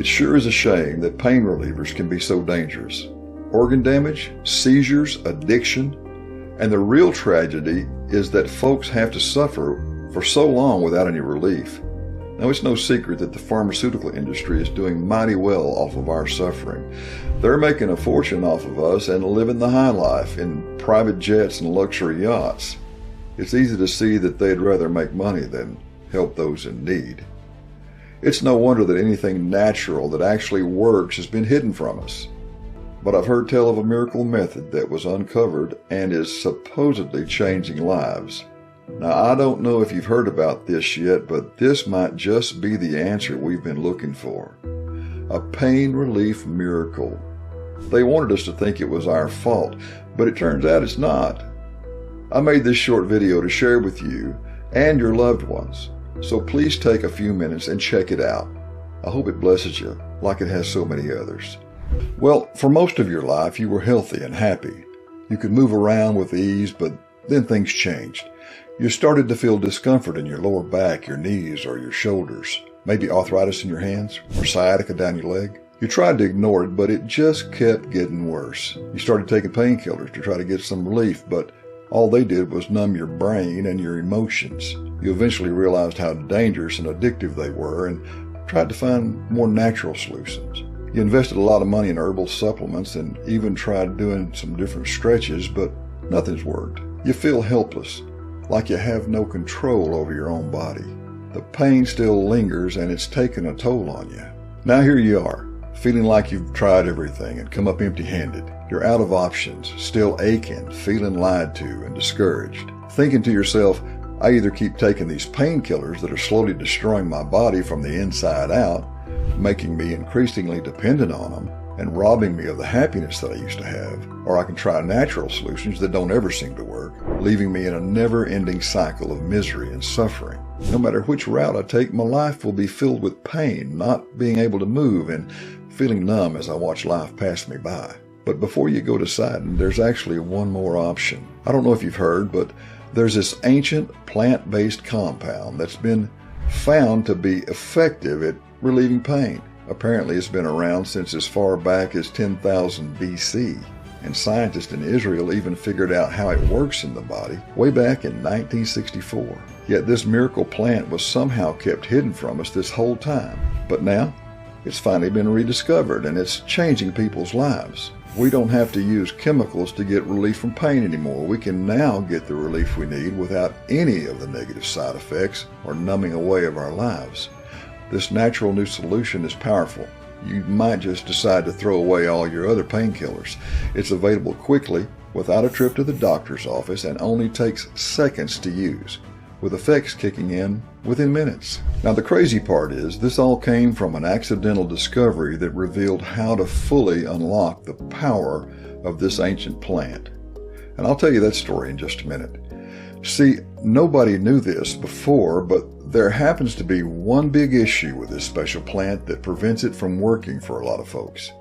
It sure is a shame that pain relievers can be so dangerous. Organ damage, seizures, addiction, and the real tragedy is that folks have to suffer for so long without any relief. Now, it's no secret that the pharmaceutical industry is doing mighty well off of our suffering. They're making a fortune off of us and living the high life in private jets and luxury yachts. It's easy to see that they'd rather make money than help those in need. It's no wonder that anything natural that actually works has been hidden from us. But I've heard tell of a miracle method that was uncovered and is supposedly changing lives. Now, I don't know if you've heard about this yet, but this might just be the answer we've been looking for. A pain relief miracle. They wanted us to think it was our fault, but it turns out it's not. I made this short video to share with you and your loved ones, so please take a few minutes and check it out. I hope it blesses you like it has so many others. Well, for most of your life, you were healthy and happy. You could move around with ease, but then things changed. You started to feel discomfort in your lower back, your knees, or your shoulders. Maybe arthritis in your hands or sciatica down your leg. You tried to ignore it, but it just kept getting worse. You started taking painkillers to try to get some relief, but all they did was numb your brain and your emotions. You eventually realized how dangerous and addictive they were and tried to find more natural solutions. You invested a lot of money in herbal supplements and even tried doing some different stretches, but nothing's worked. You feel helpless, like you have no control over your own body. The pain still lingers and it's taken a toll on you. Now here you are, feeling like you've tried everything and come up empty-handed. You're out of options, still aching, feeling lied to and discouraged. Thinking to yourself, I either keep taking these painkillers that are slowly destroying my body from the inside out, making me increasingly dependent on them, and robbing me of the happiness that I used to have, or I can try natural solutions that don't ever seem to work, leaving me in a never-ending cycle of misery and suffering. No matter which route I take, my life will be filled with pain, not being able to move and feeling numb as I watch life pass me by. But before you go deciding, there's actually one more option. I don't know if you've heard, but there's this ancient plant-based compound that's been found to be effective at relieving pain. Apparently, it's been around since as far back as 10,000 BC, and scientists in Israel even figured out how it works in the body way back in 1964. Yet this miracle plant was somehow kept hidden from us this whole time. But now, it's finally been rediscovered, and it's changing people's lives. We don't have to use chemicals to get relief from pain anymore. We can now get the relief we need without any of the negative side effects or numbing away of our lives. This natural new solution is powerful. You might just decide to throw away all your other painkillers. It's available quickly, without a trip to the doctor's office, and only takes seconds to use, with effects kicking in within minutes. Now, the crazy part is this all came from an accidental discovery that revealed how to fully unlock the power of this ancient plant. And I'll tell you that story in just a minute. See, nobody knew this before, but there happens to be one big issue with this special plant that prevents it from working for a lot of folks.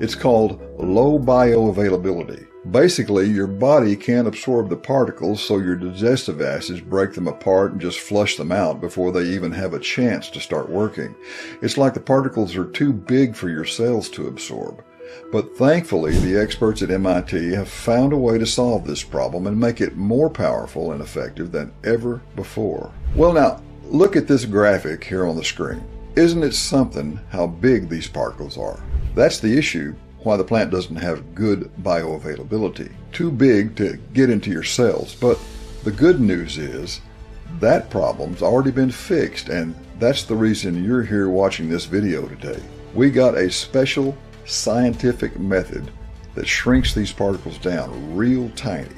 It's called low bioavailability. Basically, your body can't absorb the particles, so your digestive acids break them apart and just flush them out before they even have a chance to start working. It's like the particles are too big for your cells to absorb. But thankfully, the experts at MIT have found a way to solve this problem and make it more powerful and effective than ever before. Well, now, look at this graphic here on the screen. Isn't it something how big these particles are? That's the issue why the plant doesn't have good bioavailability. Too big to get into your cells. But the good news is that problem's already been fixed, and that's the reason you're here watching this video today. We got a special scientific method that shrinks these particles down real tiny.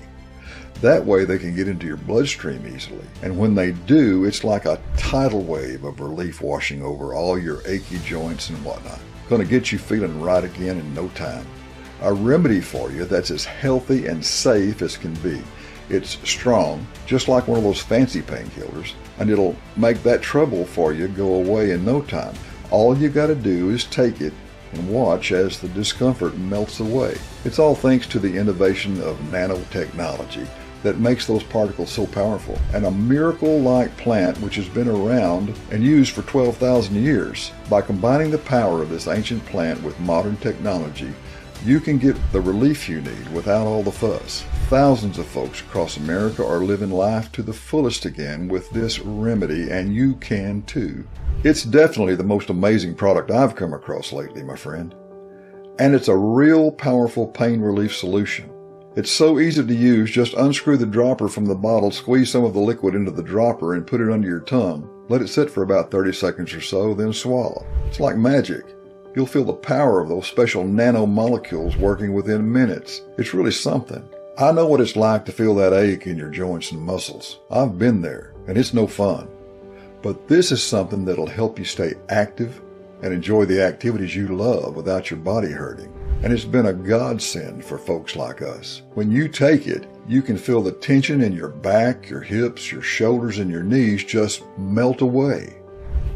That way they can get into your bloodstream easily. And when they do, it's like a tidal wave of relief washing over all your achy joints and whatnot. Going to get you feeling right again in no time. A remedy for you that's as healthy and safe as can be. It's strong, just like one of those fancy painkillers, and it'll make that trouble for you go away in no time. All you got to do is take it and watch as the discomfort melts away. It's all thanks to the innovation of nanotechnology, that makes those particles so powerful, and a miracle-like plant which has been around and used for 12,000 years. By combining the power of this ancient plant with modern technology, you can get the relief you need without all the fuss. Thousands of folks across America are living life to the fullest again with this remedy, and you can too. It's definitely the most amazing product I've come across lately, my friend. And it's a real powerful pain relief solution. It's so easy to use. Just unscrew the dropper from the bottle, squeeze some of the liquid into the dropper, and put it under your tongue. Let it sit for about 30 seconds or so, then swallow. It's like magic. You'll feel the power of those special nanomolecules working within minutes. It's really something. I know what it's like to feel that ache in your joints and muscles. I've been there, and it's no fun. But this is something that'll help you stay active and enjoy the activities you love without your body hurting. And it's been a godsend for folks like us. When you take it, you can feel the tension in your back, your hips, your shoulders, and your knees just melt away.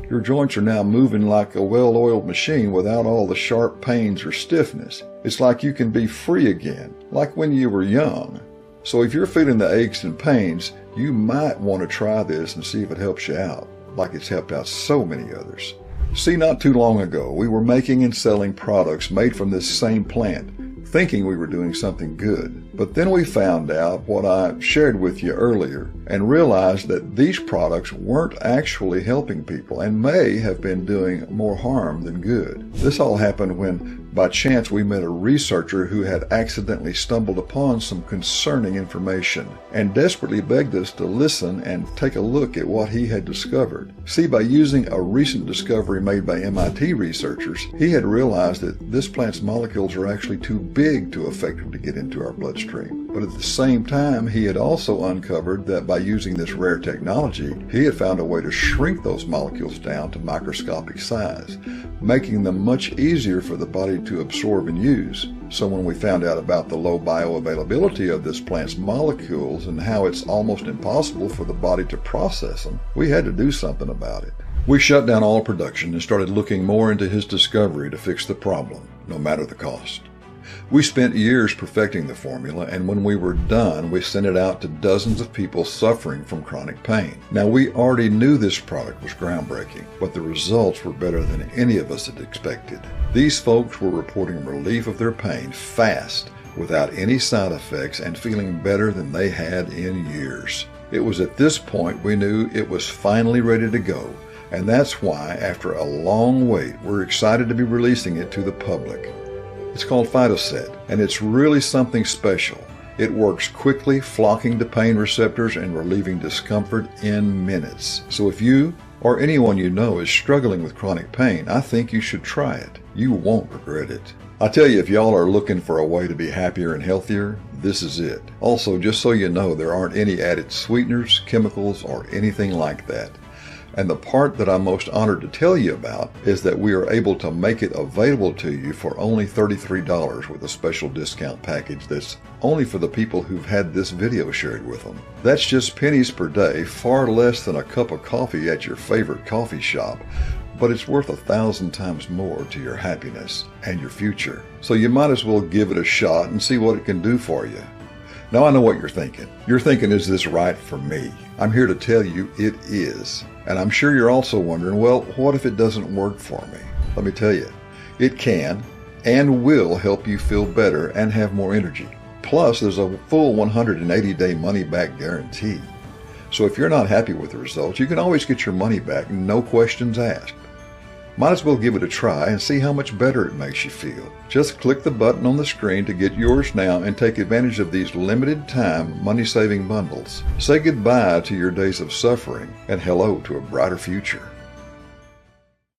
Your joints are now moving like a well-oiled machine without all the sharp pains or stiffness. It's like you can be free again, like when you were young. So if you're feeling the aches and pains, you might want to try this and see if it helps you out, like it's helped out so many others. See, not too long ago, we were making and selling products made from this same plant, thinking we were doing something good. But then we found out what I shared with you earlier and realized that these products weren't actually helping people and may have been doing more harm than good. This all happened when, by chance, we met a researcher who had accidentally stumbled upon some concerning information and desperately begged us to listen and take a look at what he had discovered. See, by using a recent discovery made by MIT researchers, he had realized that this plant's molecules are actually too big to effectively get into our bloodstream. But at the same time, he had also uncovered that by using this rare technology, he had found a way to shrink those molecules down to microscopic size, making them much easier for the body to absorb and use. So when we found out about the low bioavailability of this plant's molecules and how it's almost impossible for the body to process them, we had to do something about it. We shut down all production and started looking more into his discovery to fix the problem, no matter the cost. We spent years perfecting the formula, and when we were done, we sent it out to dozens of people suffering from chronic pain. Now, we already knew this product was groundbreaking, but the results were better than any of us had expected. These folks were reporting relief of their pain fast, without any side effects, and feeling better than they had in years. It was at this point we knew it was finally ready to go, and that's why, after a long wait, we're excited to be releasing it to the public. It's called Phytoset, and it's really something special. It works quickly, flocking to pain receptors and relieving discomfort in minutes. So if you or anyone you know is struggling with chronic pain, I think you should try it. You won't regret it. I tell you, if y'all are looking for a way to be happier and healthier, this is it. Also, just so you know, there aren't any added sweeteners, chemicals, or anything like that. And the part that I'm most honored to tell you about is that we are able to make it available to you for only $33 with a special discount package that's only for the people who've had this video shared with them. That's just pennies per day, far less than a cup of coffee at your favorite coffee shop, but it's worth 1,000 times more to your happiness and your future. So you might as well give it a shot and see what it can do for you. Now I know what you're thinking. You're thinking, is this right for me? I'm here to tell you it is. And I'm sure you're also wondering, well, what if it doesn't work for me? Let me tell you, it can and will help you feel better and have more energy. Plus, there's a full 180-day money-back guarantee. So if you're not happy with the results, you can always get your money back, no questions asked. Might as well give it a try and see how much better it makes you feel. Just click the button on the screen to get yours now and take advantage of these limited-time money-saving bundles. Say goodbye to your days of suffering and hello to a brighter future.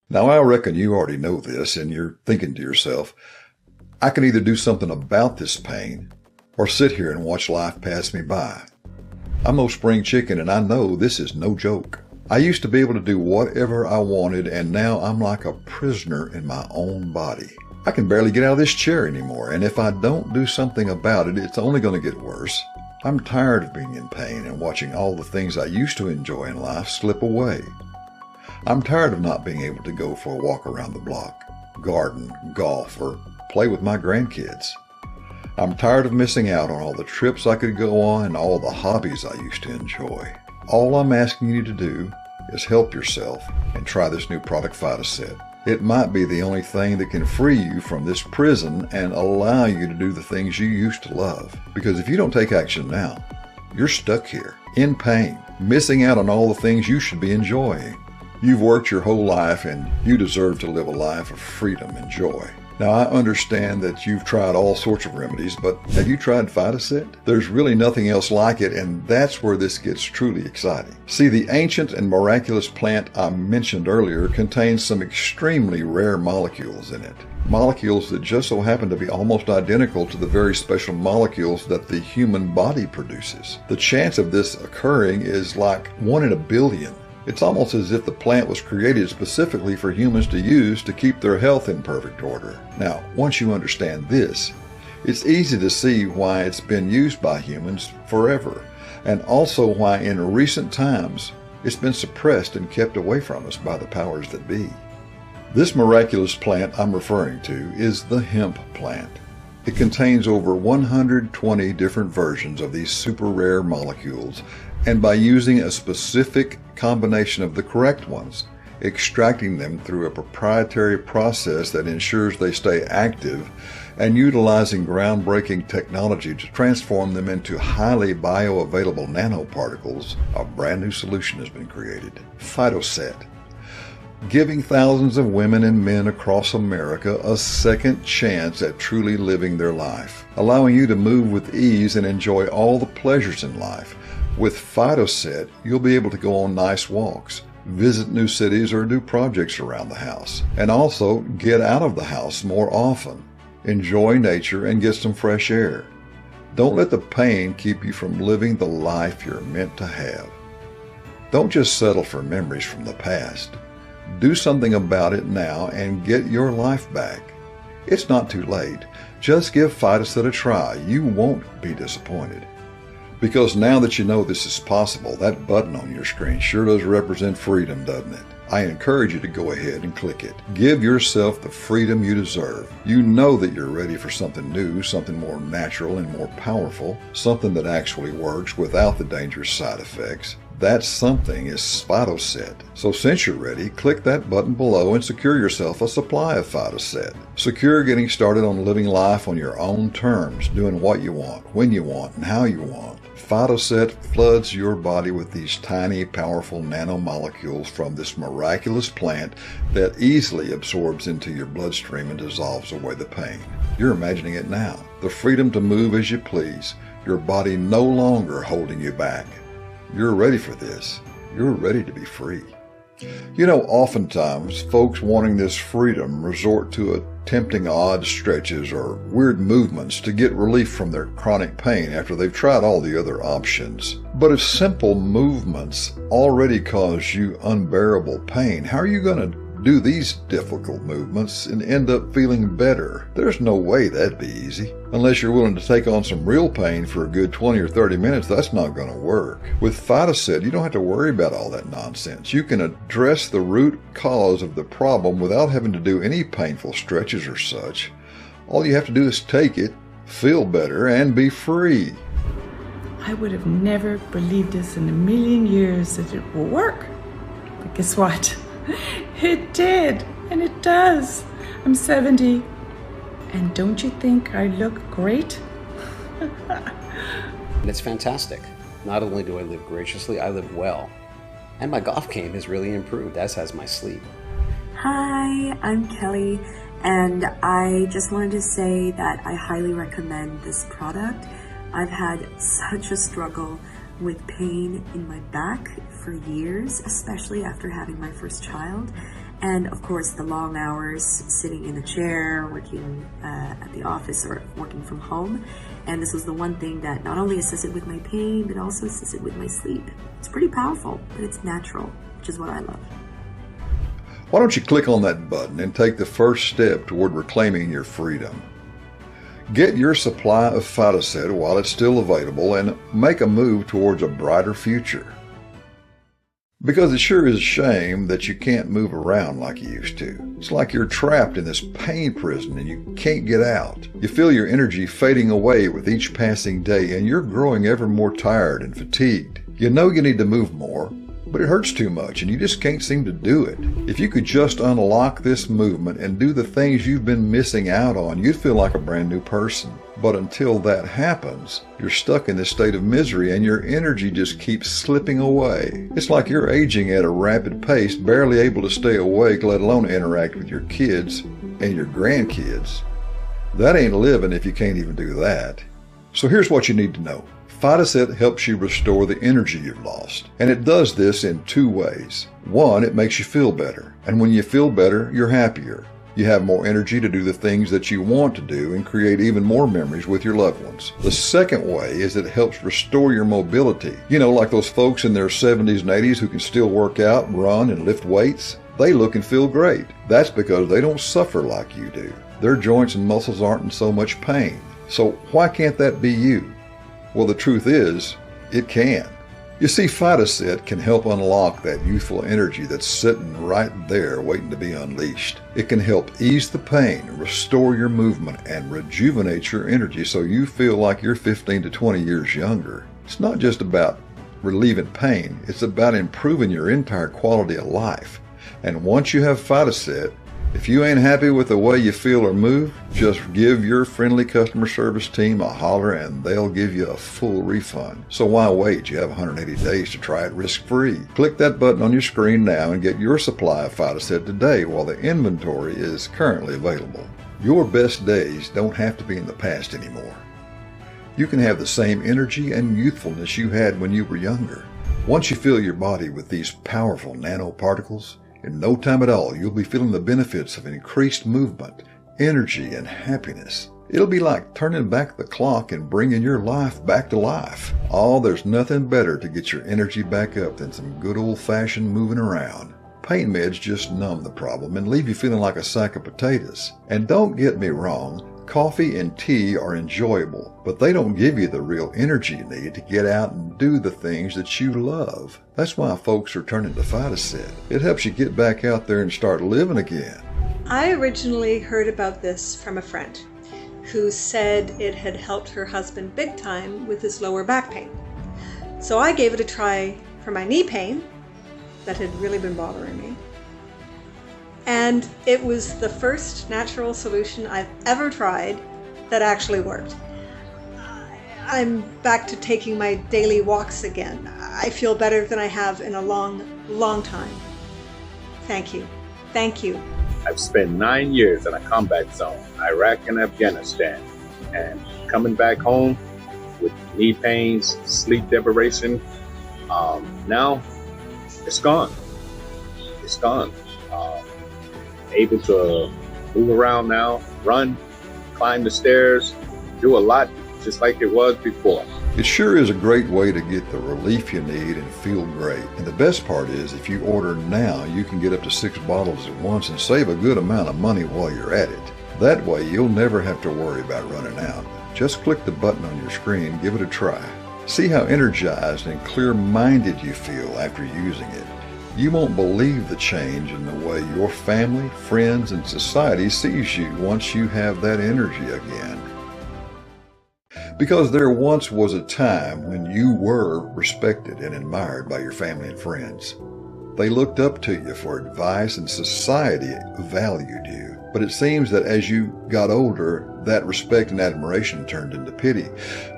Now, I reckon you already know this and you're thinking to yourself, I can either do something about this pain or sit here and watch life pass me by. I'm no spring chicken, and I know this is no joke. I used to be able to do whatever I wanted, and now I'm like a prisoner in my own body. I can barely get out of this chair anymore, and if I don't do something about it, it's only going to get worse. I'm tired of being in pain and watching all the things I used to enjoy in life slip away. I'm tired of not being able to go for a walk around the block, garden, golf, or play with my grandkids. I'm tired of missing out on all the trips I could go on and all the hobbies I used to enjoy. All I'm asking you to do is help yourself and try this new product, Phytoset. It might be the only thing that can free you from this prison and allow you to do the things you used to love. Because if you don't take action now, you're stuck here, in pain, missing out on all the things you should be enjoying. You've worked your whole life and you deserve to live a life of freedom and joy. Now, I understand that you've tried all sorts of remedies, but have you tried Phytoset? There's really nothing else like it, and that's where this gets truly exciting. See, the ancient and miraculous plant I mentioned earlier contains some extremely rare molecules in it. Molecules that just so happen to be almost identical to the very special molecules that the human body produces. The chance of this occurring is like 1 in a billion. It's almost as if the plant was created specifically for humans to use to keep their health in perfect order. Now, once you understand this, it's easy to see why it's been used by humans forever, and also why in recent times it's been suppressed and kept away from us by the powers that be. This miraculous plant I'm referring to is the hemp plant. It contains over 120 different versions of these super rare molecules, and by using a specific combination of the correct ones, extracting them through a proprietary process that ensures they stay active, and utilizing groundbreaking technology to transform them into highly bioavailable nanoparticles, a brand new solution has been created. Phytoset, giving thousands of women and men across America a second chance at truly living their life, allowing you to move with ease and enjoy all the pleasures in life. With Phytoset, you'll be able to go on nice walks, visit new cities, or do projects around the house, and also get out of the house more often, enjoy nature, and get some fresh air. Don't let the pain keep you from living the life you're meant to have. Don't just settle for memories from the past. Do something about it now and get your life back. It's not too late. Just give Phytoset a try. You won't be disappointed. Because now that you know this is possible, that button on your screen sure does represent freedom, doesn't it? I encourage you to go ahead and click it. Give yourself the freedom you deserve. You know that you're ready for something new, something more natural and more powerful, something that actually works without the dangerous side effects. That something is Phytoset. So since you're ready, click that button below and secure yourself a supply of Phytoset. Secure getting started on living life on your own terms, doing what you want, when you want, and how you want. Phytoset floods your body with these tiny, powerful nanomolecules from this miraculous plant that easily absorbs into your bloodstream and dissolves away the pain. You're imagining it now. The freedom to move as you please. Your body no longer holding you back. You're ready for this. You're ready to be free. You know, oftentimes folks wanting this freedom resort to attempting odd stretches or weird movements to get relief from their chronic pain after they've tried all the other options. But if simple movements already cause you unbearable pain, how are you going to do these difficult movements and end up feeling better? There's no way that'd be easy. Unless you're willing to take on some real pain for a good 20 or 30 minutes, that's not going to work. With Phytoset, you don't have to worry about all that nonsense. You can address the root cause of the problem without having to do any painful stretches or such. All you have to do is take it, feel better, and be free. I would have never believed this in a million years that it would work. But guess what? It did, and it does. I'm 70, and don't you think I look great? It's fantastic. Not only do I live graciously, I live well. And my golf game has really improved, as has my sleep. Hi, I'm Kelly, and I just wanted to say that I highly recommend this product. I've had such a struggle with pain in my back for years, especially after having my first child. And of course, the long hours sitting in a chair, working at the office or working from home. And this was the one thing that not only assisted with my pain, but also assisted with my sleep. It's pretty powerful, but it's natural, which is what I love. Why don't you click on that button and take the first step toward reclaiming your freedom? Get your supply of Phytoset while it's still available and make a move towards a brighter future. Because it sure is a shame that you can't move around like you used to. It's like you're trapped in this pain prison and you can't get out. You feel your energy fading away with each passing day and you're growing ever more tired and fatigued. You know you need to move more, but it hurts too much and you just can't seem to do it. If you could just unlock this movement and do the things you've been missing out on, you'd feel like a brand new person. But until that happens, you're stuck in this state of misery and your energy just keeps slipping away. It's like you're aging at a rapid pace, barely able to stay awake, let alone interact with your kids and your grandkids. That ain't living if you can't even do that. So here's what you need to know. Phytoset helps you restore the energy you've lost, and it does this in two ways. One, it makes you feel better, and when you feel better, you're happier. You have more energy to do the things that you want to do and create even more memories with your loved ones. The second way is it helps restore your mobility. You know, like those folks in their 70s and 80s who can still work out, run, and lift weights. They look and feel great. That's because they don't suffer like you do. Their joints and muscles aren't in so much pain. So why can't that be you? Well, the truth is, it can. You see, Phytoset can help unlock that youthful energy that's sitting right there waiting to be unleashed. It can help ease the pain, restore your movement, and rejuvenate your energy so you feel like you're 15 to 20 years younger. It's not just about relieving pain, it's about improving your entire quality of life. And once you have Phytoset, if you ain't happy with the way you feel or move, just give your friendly customer service team a holler and they'll give you a full refund. So why wait? You have 180 days to try it risk-free. Click that button on your screen now and get your supply of Phytoset today while the inventory is currently available. Your best days don't have to be in the past anymore. You can have the same energy and youthfulness you had when you were younger. Once you fill your body with these powerful nanoparticles, in no time at all, you'll be feeling the benefits of increased movement, energy, and happiness. It'll be like turning back the clock and bringing your life back to life. Oh, there's nothing better to get your energy back up than some good old-fashioned moving around. Pain meds just numb the problem and leave you feeling like a sack of potatoes. And don't get me wrong, coffee and tea are enjoyable, but they don't give you the real energy you need to get out and do the things that you love. That's why folks are turning to Phytoset. It helps you get back out there and start living again. I originally heard about this from a friend who said it had helped her husband big time with his lower back pain. So I gave it a try for my knee pain that had really been bothering me. And it was the first natural solution I've ever tried that actually worked. I'm back to taking my daily walks again. I feel better than I have in a long, long time. Thank you. Thank you. I've spent 9 years in a combat zone, Iraq and Afghanistan, and coming back home with knee pains, sleep deprivation, now it's gone. It's gone. Able to move around now, run, climb the stairs, do a lot just like it was before. It sure is a great way to get the relief you need and feel great. And the best part is if you order now, you can get up to 6 bottles at once and save a good amount of money while you're at it. That way you'll never have to worry about running out. Just click the button on your screen, give it a try. See how energized and clear-minded you feel after using it. You won't believe the change in the way your family, friends, and society sees you once you have that energy again. Because there once was a time when you were respected and admired by your family and friends. They looked up to you for advice and society valued you. But it seems that as you got older, that respect and admiration turned into pity.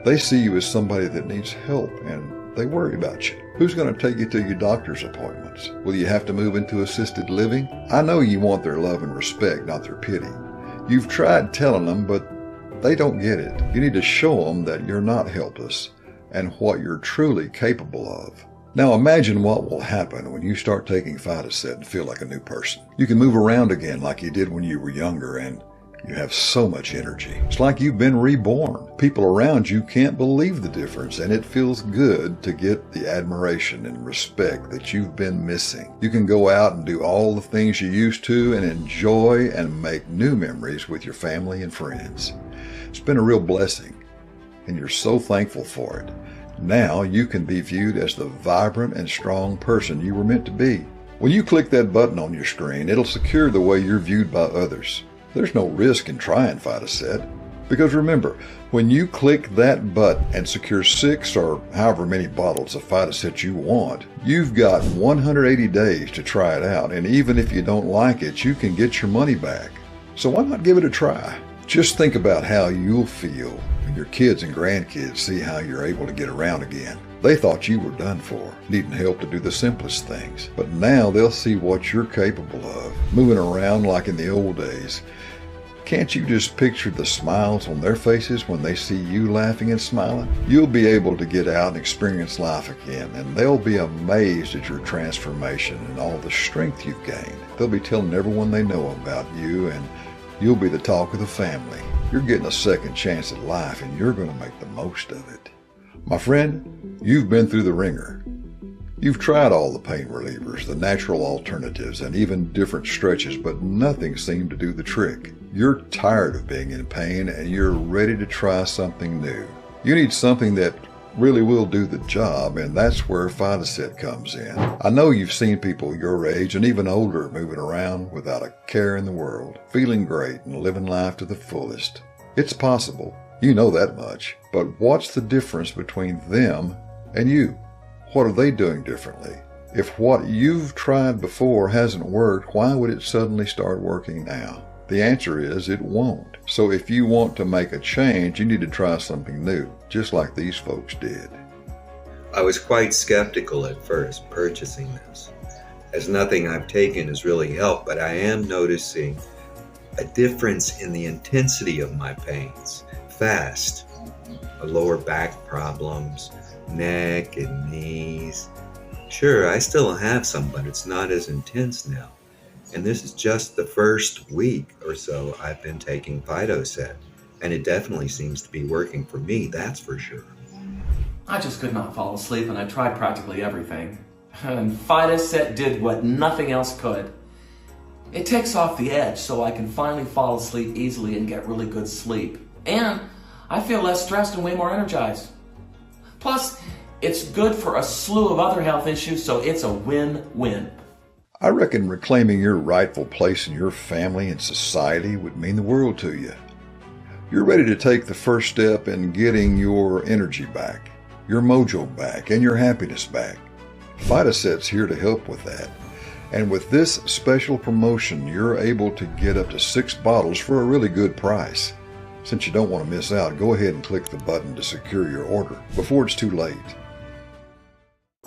They see you as somebody that needs help and they worry about you. Who's going to take you to your doctor's appointments? Will you have to move into assisted living? I know you want their love and respect, not their pity. You've tried telling them, but they don't get it. You need to show them that you're not helpless and what you're truly capable of. Now imagine what will happen when you start taking Phytoset and feel like a new person. You can move around again like you did when you were younger and you have so much energy. It's like you've been reborn. People around you can't believe the difference, and it feels good to get the admiration and respect that you've been missing. You can go out and do all the things you used to and enjoy and make new memories with your family and friends. It's been a real blessing, and you're so thankful for it. Now you can be viewed as the vibrant and strong person you were meant to be. When you click that button on your screen, it'll secure the way you're viewed by others. There's no risk in trying Phytocet. Because remember, when you click that button and secure 6 or however many bottles of Phytocet you want, you've got 180 days to try it out, and even if you don't like it, you can get your money back. So why not give it a try? Just think about how you'll feel when your kids and grandkids see how you're able to get around again. They thought you were done for, needing help to do the simplest things. But now they'll see what you're capable of, moving around like in the old days. Can't you just picture the smiles on their faces when they see you laughing and smiling? You'll be able to get out and experience life again, and they'll be amazed at your transformation and all the strength you've gained. They'll be telling everyone they know about you, and you'll be the talk of the family. You're getting a second chance at life, and you're going to make the most of it. My friend, you've been through the ringer. You've tried all the pain relievers, the natural alternatives, and even different stretches, but nothing seemed to do the trick. You're tired of being in pain, and you're ready to try something new. You need something that really will do the job, and that's where Phytocet comes in. I know you've seen people your age and even older moving around without a care in the world, feeling great and living life to the fullest. It's possible. You know that much. But what's the difference between them and you? What are they doing differently? If what you've tried before hasn't worked, why would it suddenly start working now? The answer is it won't. So if you want to make a change, you need to try something new, just like these folks did. I was quite skeptical at first purchasing this, as nothing I've taken has really helped, but I am noticing a difference in the intensity of my pains. Fast, lower back problems, neck and knees. Sure, I still have some, but it's not as intense now. And this is just the first week or so I've been taking Phytocet, and it definitely seems to be working for me, that's for sure. I just could not fall asleep, and I tried practically everything. And Phytocet did what nothing else could. It takes off the edge so I can finally fall asleep easily and get really good sleep. And I feel less stressed and way more energized. Plus, it's good for a slew of other health issues, so it's a win-win. I reckon reclaiming your rightful place in your family and society would mean the world to you. You're ready to take the first step in getting your energy back, your mojo back, and your happiness back. Phytocet's here to help with that. And with this special promotion, you're able to get up to 6 bottles for a really good price. Since you don't want to miss out, go ahead and click the button to secure your order before it's too late.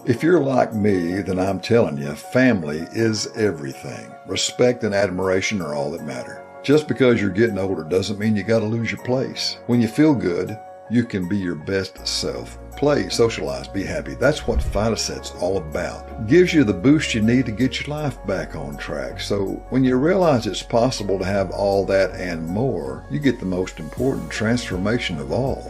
If you're like me, then I'm telling you, family is everything. Respect and admiration are all that matter. Just because you're getting older doesn't mean you got to lose your place. When you feel good, you can be your best self. Play, socialize, be happy. That's what Phytocet's all about. Gives you the boost you need to get your life back on track. So when you realize it's possible to have all that and more, you get the most important transformation of all,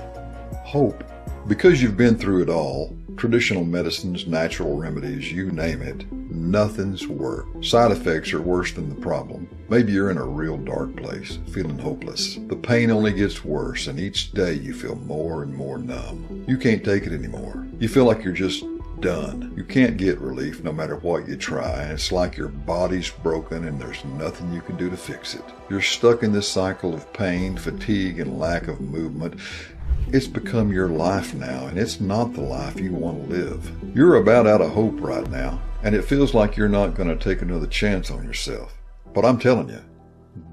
hope. Because you've been through it all, traditional medicines, natural remedies, you name it, nothing's worked. Side effects are worse than the problem. Maybe you're in a real dark place, feeling hopeless. The pain only gets worse, and each day you feel more and more numb. You can't take it anymore. You feel like you're just done. You can't get relief no matter what you try. It's like your body's broken and there's nothing you can do to fix it. You're stuck in this cycle of pain, fatigue, and lack of movement. It's become your life now, and it's not the life you want to live. You're about out of hope right now, and it feels like you're not going to take another chance on yourself. But I'm telling you,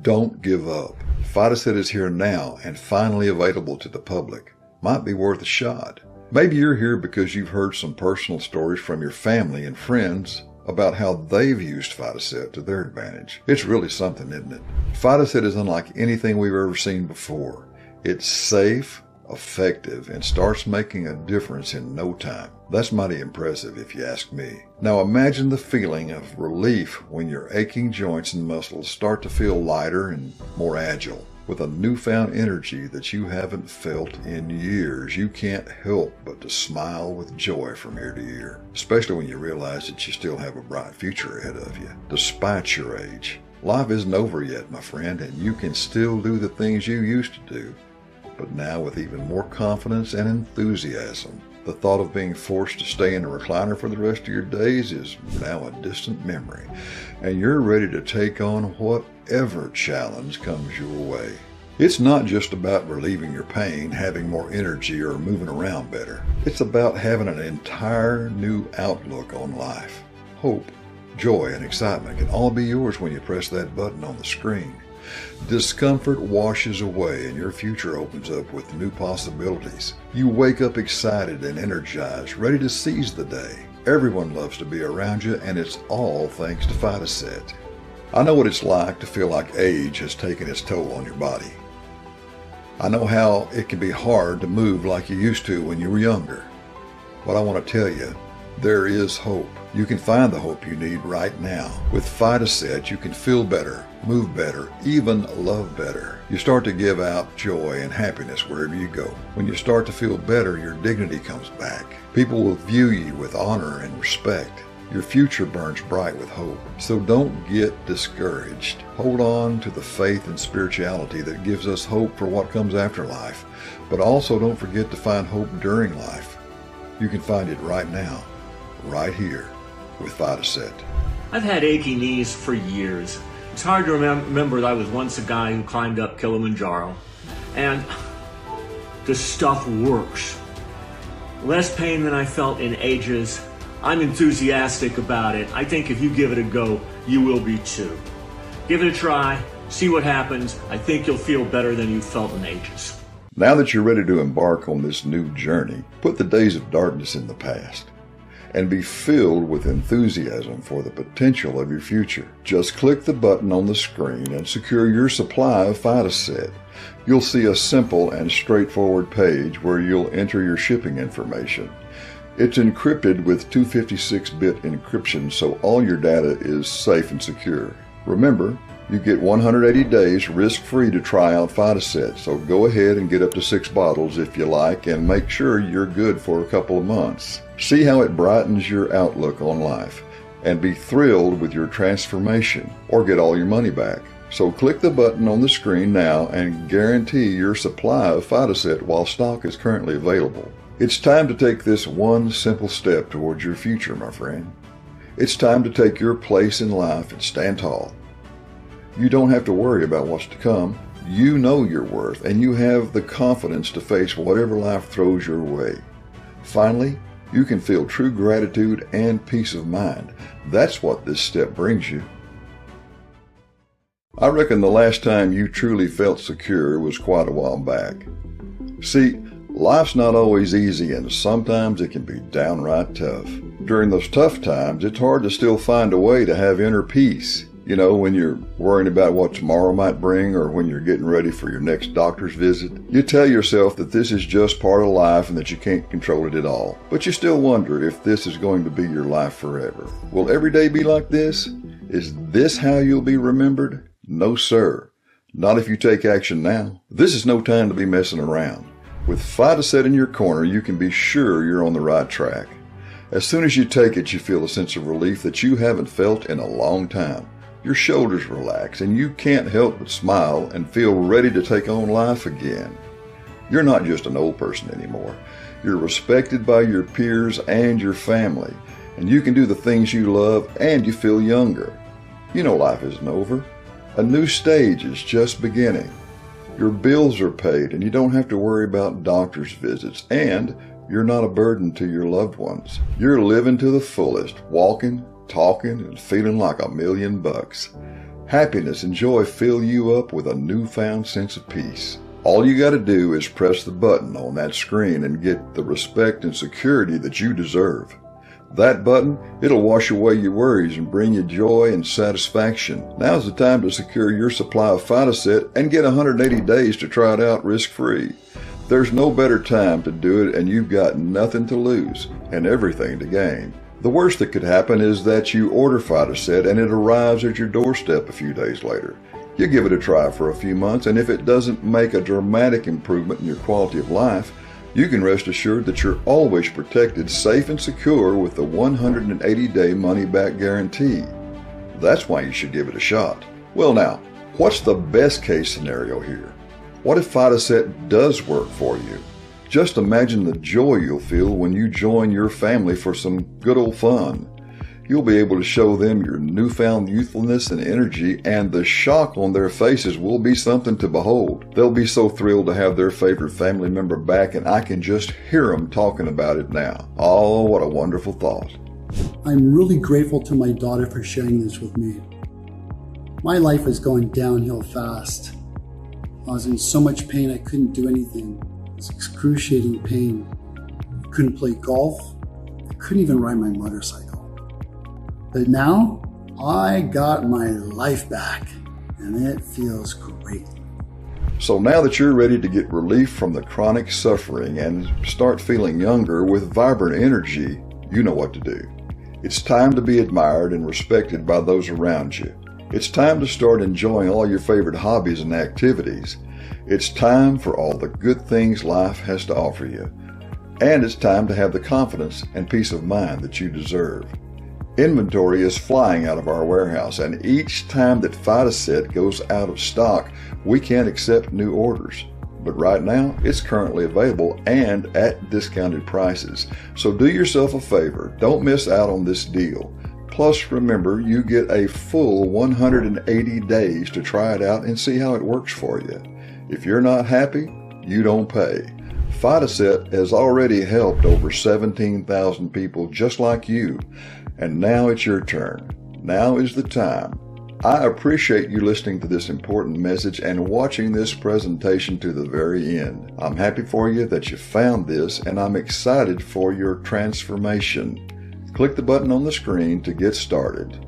don't give up. Phytocet is here now and finally available to the public. Might be worth a shot. Maybe you're here because you've heard some personal stories from your family and friends about how they've used Phytocet to their advantage. It's really something, isn't it? Phytocet is unlike anything we've ever seen before. It's safe, effective, and starts making a difference in no time. That's mighty impressive if you ask me. Now imagine the feeling of relief when your aching joints and muscles start to feel lighter and more agile. With a newfound energy that you haven't felt in years, you can't help but to smile with joy from ear to ear, especially when you realize that you still have a bright future ahead of you, despite your age. Life isn't over yet, my friend, and you can still do the things you used to do, but now with even more confidence and enthusiasm. The thought of being forced to stay in a recliner for the rest of your days is now a distant memory, and you're ready to take on whatever challenge comes your way. It's not just about relieving your pain, having more energy, or moving around better. It's about having an entire new outlook on life. Hope, joy, and excitement can all be yours when you press that button on the screen. Discomfort washes away and your future opens up with new possibilities. You wake up excited and energized, ready to seize the day. Everyone loves to be around you, and it's all thanks to Phytoset. I know what it's like to feel like age has taken its toll on your body. I know how it can be hard to move like you used to when you were younger. But I want to tell you, there is hope. You can find the hope you need right now. With Phytoset, you can feel better, move better, even love better. You start to give out joy and happiness wherever you go. When you start to feel better, your dignity comes back. People will view you with honor and respect. Your future burns bright with hope. So don't get discouraged. Hold on to the faith and spirituality that gives us hope for what comes after life. But also don't forget to find hope during life. You can find it right now, right here, with Phytoset. I've had achy knees for years. It's hard to remember that I was once a guy who climbed up Kilimanjaro. And this stuff works. Less pain than I felt in ages. I'm enthusiastic about it. I think if you give it a go, you will be too. Give it a try, see what happens. I think you'll feel better than you've felt in ages. Now that you're ready to embark on this new journey, put the days of darkness in the past and be filled with enthusiasm for the potential of your future. Just click the button on the screen and secure your supply of Phytoset. You'll see a simple and straightforward page where you'll enter your shipping information. It's encrypted with 256-bit encryption, so all your data is safe and secure. Remember, you get 180 days risk-free to try out Phytoset, so go ahead and get up to 6 bottles if you like and make sure you're good for a couple of months. See how it brightens your outlook on life and be thrilled with your transformation or get all your money back. So click the button on the screen now and guarantee your supply of Phytoset while stock is currently available. It's time to take this one simple step towards your future, my friend. It's time to take your place in life and stand tall. You don't have to worry about what's to come. You know your worth, and you have the confidence to face whatever life throws your way. Finally, you can feel true gratitude and peace of mind. That's what this step brings you. I reckon the last time you truly felt secure was quite a while back. See, life's not always easy, and sometimes it can be downright tough. During those tough times, it's hard to still find a way to have inner peace. You know, when you're worrying about what tomorrow might bring, or when you're getting ready for your next doctor's visit, you tell yourself that this is just part of life and that you can't control it at all. But you still wonder if this is going to be your life forever. Will every day be like this? Is this how you'll be remembered? No, sir. Not if you take action now. This is no time to be messing around. With Phytoset in your corner, you can be sure you're on the right track. As soon as you take it, you feel a sense of relief that you haven't felt in a long time. Your shoulders relax, and you can't help but smile and feel ready to take on life again. You're not just an old person anymore. You're respected by your peers and your family, and you can do the things you love, and you feel younger. You know life isn't over. A new stage is just beginning. Your bills are paid, and you don't have to worry about doctor's visits, and you're not a burden to your loved ones. You're living to the fullest, walking, talking, and feeling like $1,000,000. Happiness and joy fill you up with a newfound sense of peace. All you got to do is press the button on that screen and get the respect and security that you deserve. That button, it'll wash away your worries and bring you joy and satisfaction. Now's the time to secure your supply of Phytoset and get 180 days to try it out risk-free. There's no better time to do it, and you've got nothing to lose and everything to gain. The worst that could happen is that you order Phytoset and it arrives at your doorstep a few days later. You give it a try for a few months, and if it doesn't make a dramatic improvement in your quality of life, you can rest assured that you're always protected, safe and secure with the 180-day money-back guarantee. That's why you should give it a shot. Well now, what's the best case scenario here? What if Phytoset does work for you? Just imagine the joy you'll feel when you join your family for some good old fun. You'll be able to show them your newfound youthfulness and energy, and the shock on their faces will be something to behold. They'll be so thrilled to have their favorite family member back, and I can just hear them talking about it now. Oh, what a wonderful thought. I'm really grateful to my daughter for sharing this with me. My life was going downhill fast. I was in so much pain I couldn't do anything. It was excruciating pain. I couldn't play golf. I couldn't even ride my motorcycle. But now, I got my life back, and it feels great. So now that you're ready to get relief from the chronic suffering and start feeling younger with vibrant energy, you know what to do. It's time to be admired and respected by those around you. It's time to start enjoying all your favorite hobbies and activities. It's time for all the good things life has to offer you. And it's time to have the confidence and peace of mind that you deserve. Inventory is flying out of our warehouse, and each time that Phytoset goes out of stock, we can't accept new orders. But right now, it's currently available and at discounted prices. So do yourself a favor, don't miss out on this deal. Plus, remember, you get a full 180 days to try it out and see how it works for you. If you're not happy, you don't pay. Phytoset has already helped over 17,000 people just like you. And now it's your turn. Now is the time. I appreciate you listening to this important message and watching this presentation to the very end. I'm happy for you that you found this, and I'm excited for your transformation. Click the button on the screen to get started.